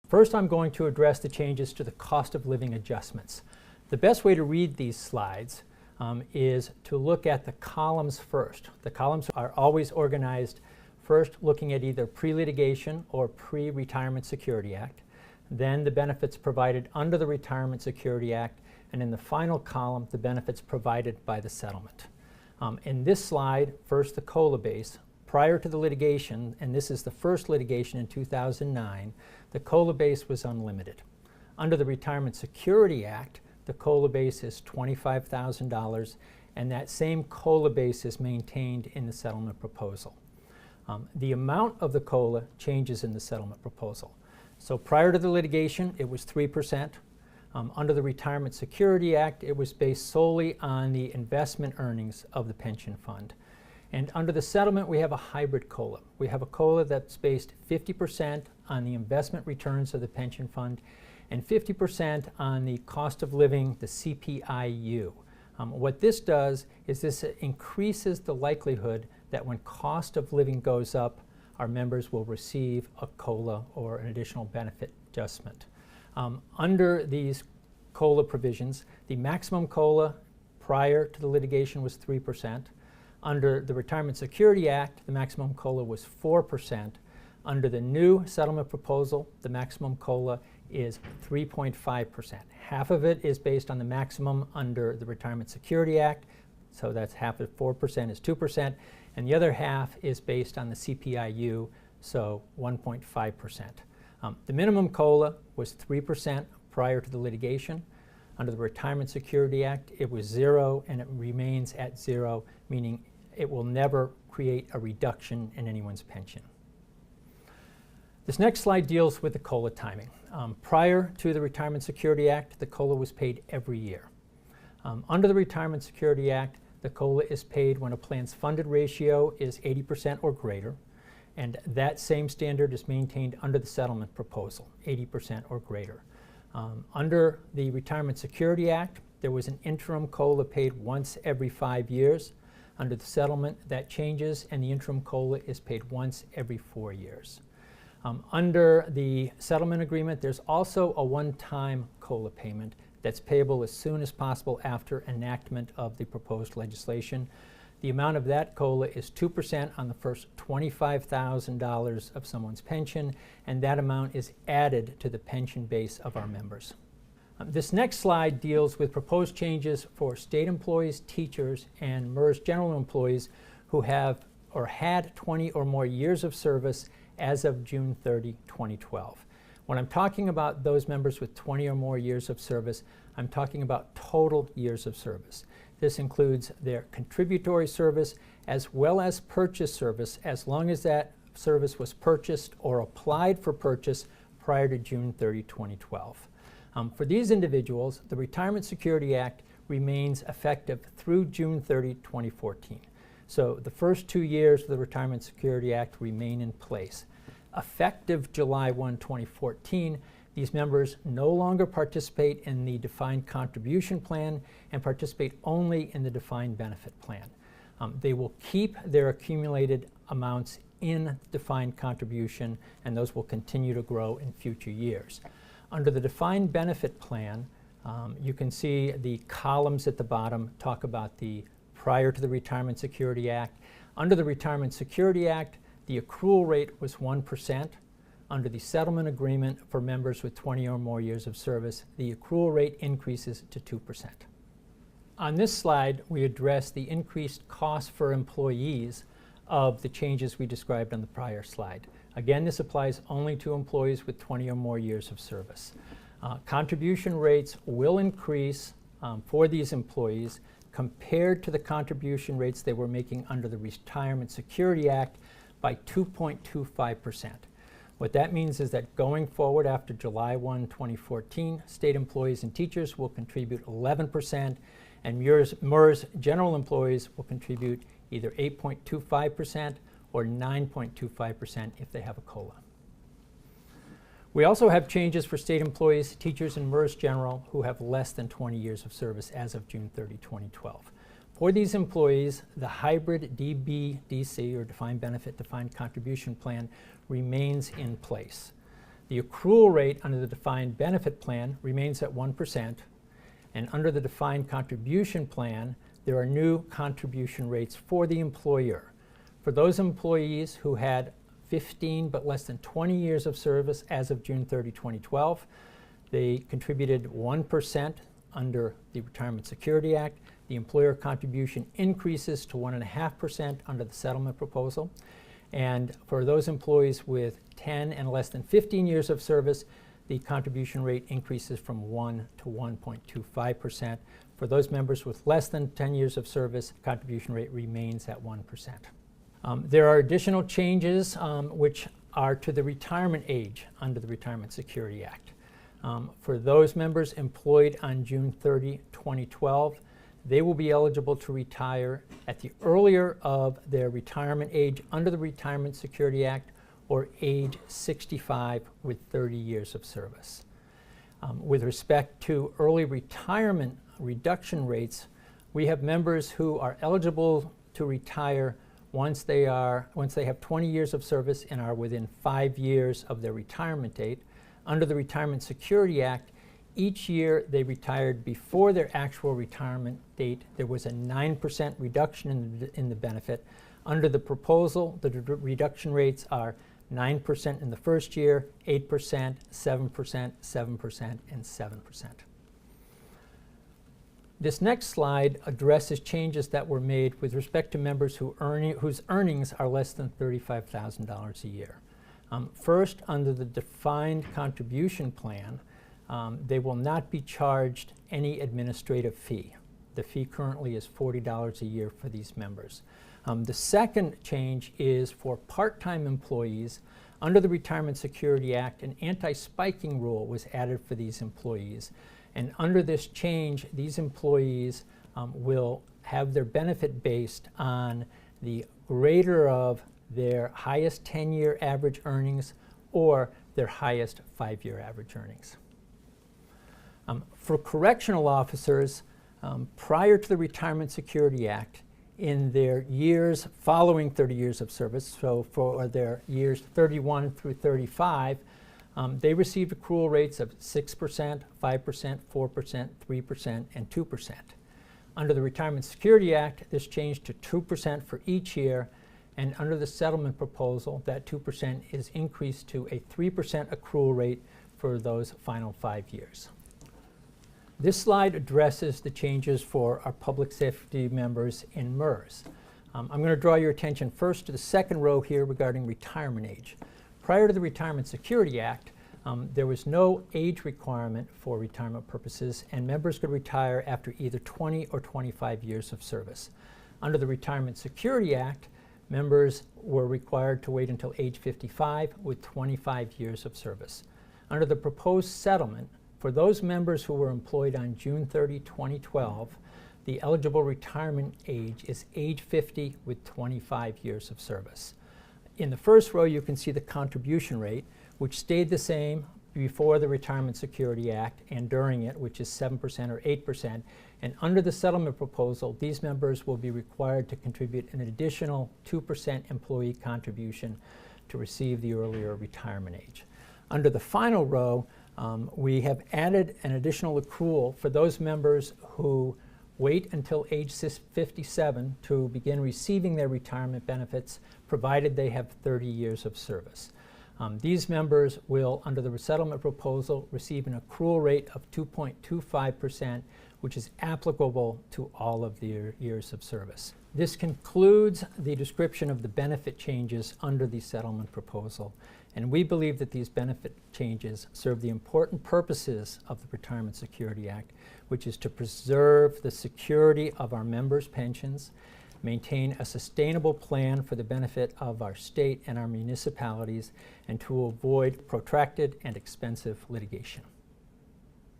First, I'm going to address the changes to the cost of living adjustments. The best way to read these slides is to look at the columns first. The columns are always organized first looking at either pre-litigation or pre-Retirement Security Act, then the benefits provided under the Retirement Security Act, and in the final column, the benefits provided by the settlement. In this slide, first the COLA base. Prior to the litigation, and this is the first litigation in 2009, the COLA base was unlimited. Under the Retirement Security Act, the COLA base is $25,000, and that same COLA base is maintained in the settlement proposal. The amount of the COLA changes in the settlement proposal. So prior to the litigation, it was 3%. Under the Retirement Security Act, it was based solely on the investment earnings of the pension fund. And under the settlement, we have a hybrid COLA. We have a COLA that's based 50% on the investment returns of the pension fund and 50% on the cost of living, the CPI-U. What this does is this increases the likelihood that when cost of living goes up, our members will receive a COLA or an additional benefit adjustment. Under these COLA provisions, the maximum COLA prior to the litigation was 3%. Under the Retirement Security Act, the maximum COLA was 4%. Under the new settlement proposal, the maximum COLA is 3.5%. Half of it is based on the maximum under the Retirement Security Act, so that's half of 4% is 2%, and the other half is based on the CPI-U, so 1.5%. The minimum COLA was 3% prior to the litigation. Under the Retirement Security Act, it was 0, and it remains at 0, meaning it will never create a reduction in anyone's pension. This next slide deals with the COLA timing. Prior to the Retirement Security Act, the COLA was paid every year. Under the Retirement Security Act, the COLA is paid when a plan's funded ratio is 80% or greater, and that same standard is maintained under the settlement proposal, 80% or greater. Under the Retirement Security Act, there was an interim COLA paid once every 5 years. Under the settlement, that changes, and the interim COLA is paid once every 4 years. Under the settlement agreement, there's also a one-time COLA payment that's payable as soon as possible after enactment of the proposed legislation. The amount of that COLA is 2% on the first $25,000 of someone's pension, and that amount is added to the pension base of our members. This next slide deals with proposed changes for state employees, teachers, and MERS general employees who have or had 20 or more years of service as of June 30, 2012. When I'm talking about those members with 20 or more years of service, I'm talking about total years of service. This includes their contributory service as well as purchase service, as long as that service was purchased or applied for purchase prior to June 30, 2012. For these individuals, the Retirement Security Act remains effective through June 30, 2014. So the first 2 years of the Retirement Security Act remain in place. Effective July 1, 2014, these members no longer participate in the defined contribution plan and participate only in the defined benefit plan. They will keep their accumulated amounts in defined contribution, and those will continue to grow in future years. Under the defined benefit plan, you can see the columns at the bottom talk about the prior to the Retirement Security Act. Under the Retirement Security Act, the accrual rate was 1%. Under the settlement agreement for members with 20 or more years of service, the accrual rate increases to 2%. On this slide, we address the increased cost for employees of the changes we described on the prior slide. Again, this applies only to employees with 20 or more years of service. Contribution rates will increase for these employees compared to the contribution rates they were making under the Retirement Security Act by 2.25%. What that means is that going forward after July 1, 2014, state employees and teachers will contribute 11%, and MERS general employees will contribute either 8.25% or 9.25% if they have a COLA. We also have changes for state employees, teachers, and MERS general who have less than 20 years of service as of June 30, 2012. For these employees, the hybrid DB-DC, or Defined Benefit Defined Contribution Plan, remains in place. The accrual rate under the defined benefit plan remains at 1%, and under the defined contribution plan, there are new contribution rates for the employer. For those employees who had 15 but less than 20 years of service as of June 30, 2012, they contributed 1% under the Retirement Security Act. The employer contribution increases to 1.5% under the settlement proposal. And for those employees with 10 and less than 15 years of service, the contribution rate increases from 1 to 1.25%. For those members with less than 10 years of service, contribution rate remains at 1%. There are additional changes which are to the retirement age under the Retirement Security Act. For those members employed on June 30, 2012, they will be eligible to retire at the earlier of their retirement age under the Retirement Security Act, or age 65 with 30 years of service. With respect to early retirement reduction rates, we have members who are eligible to retire once they have 20 years of service and are within 5 years of their retirement date. Under the Retirement Security Act, each year they retired before their actual retirement date, there was a 9% reduction in the benefit. Under the proposal, the reduction rates are 9% in the first year, 8%, 7%, 7%, and 7%. This next slide addresses changes that were made with respect to members whose earnings are less than $35,000 a year. First, under the defined contribution plan, they will not be charged any administrative fee. The fee currently is $40 a year for these members. The second change is for part-time employees. Under the Retirement Security Act, an anti-spiking rule was added for these employees. And under this change, these employees will have their benefit based on the greater of their highest 10-year average earnings or their highest 5-year average earnings. For correctional officers, prior to the Retirement Security Act, in their years following 30 years of service, so for their years 31 through 35, they received accrual rates of 6%, 5%, 4%, 3%, and 2%. Under the Retirement Security Act, this changed to 2% for each year, and under the settlement proposal, that 2% is increased to a 3% accrual rate for those final 5 years. This slide addresses the changes for our public safety members in MERS. I'm going to draw your attention first to the second row here regarding retirement age. Prior to the Retirement Security Act, there was no age requirement for retirement purposes, and members could retire after either 20 or 25 years of service. Under the Retirement Security Act, members were required to wait until age 55 with 25 years of service. Under the proposed settlement, for those members who were employed on June 30, 2012, the eligible retirement age is age 50 with 25 years of service. In the first row, you can see the contribution rate, which stayed the same before the Retirement Security Act and during it, which is 7% or 8%. And under the settlement proposal, these members will be required to contribute an additional 2% employee contribution to receive the earlier retirement age. Under the final row, we have added an additional accrual for those members who wait until age 57 to begin receiving their retirement benefits, provided they have 30 years of service. These members will, under the resettlement proposal, receive an accrual rate of 2.25%, which is applicable to all of their years of service. This concludes the description of the benefit changes under the settlement proposal, and we believe that these benefit changes serve the important purposes of the Retirement Security Act, which is to preserve the security of our members' pensions, maintain a sustainable plan for the benefit of our state and our municipalities, and to avoid protracted and expensive litigation.